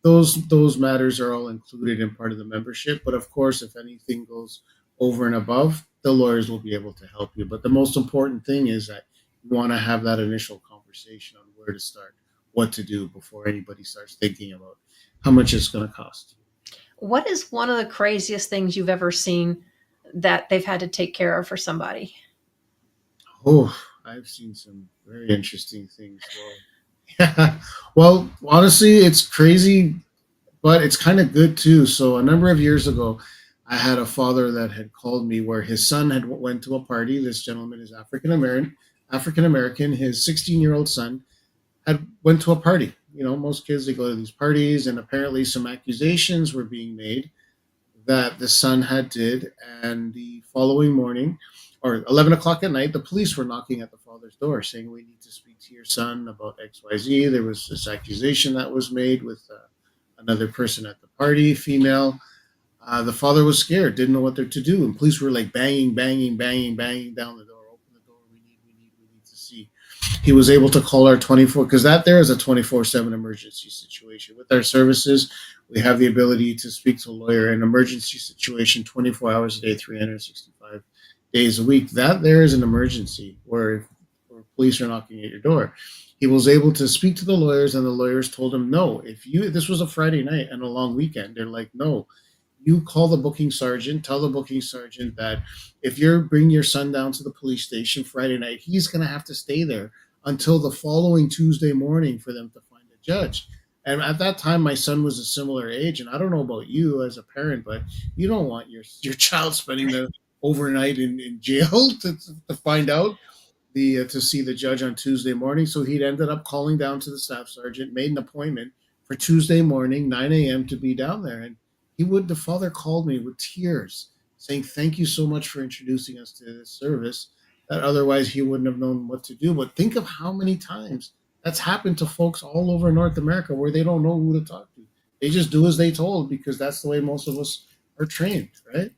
those matters are all included in part of the membership. But of course, if anything goes over and above, the lawyers will be able to help you. But the most important thing is that you want to have that initial conversation on where to start, what to do before anybody starts thinking about how much it's going to cost. What is one of the craziest things you've ever seen that they've had to take care of for somebody? Oh, I've seen some very interesting things. Well, yeah. Well, honestly, it's crazy, but it's kind of good too. So a number of years ago, I had a father that had called me where his son had went to a party. This gentleman is African American. African American. His 16-year-old son had went to a party. You know, most kids they go to these parties, and apparently some accusations were being made that the son had did. And the following morning, or 11 o'clock at night, the police were knocking at the father's door saying, "We need to speak to your son about XYZ." There was this accusation that was made with another person at the party, female. The father was scared, didn't know what to do, and police were like banging, banging, banging, banging down the door. Open the door. We need to see. He was able to call our 24 because that there is a 24/7 emergency situation. With our services, we have the ability to speak to a lawyer in an emergency situation 24 hours a day, 365 days a week. That there is an emergency where police are knocking at your door. He was able to speak to the lawyers, and the lawyers told him, no, if you, this was a Friday night and a long weekend, they're like, no, you call the booking sergeant, tell the booking sergeant that if you're bringing your son down to the police station Friday night, he's going to have to stay there until the following Tuesday morning for them to find a judge. And at that time, my son was a similar age, and I don't know about you as a parent, but you don't want your child spending the overnight in jail to find out the to see the judge on Tuesday morning. So he'd ended up calling down to the staff sergeant, made an appointment for Tuesday morning, 9 a.m. to be down there. And the father called me with tears saying, "Thank you so much for introducing us to this service that otherwise he wouldn't have known what to do." But think of how many times that's happened to folks all over North America where they don't know who to talk to. They just do as they told because that's the way most of us are trained, right?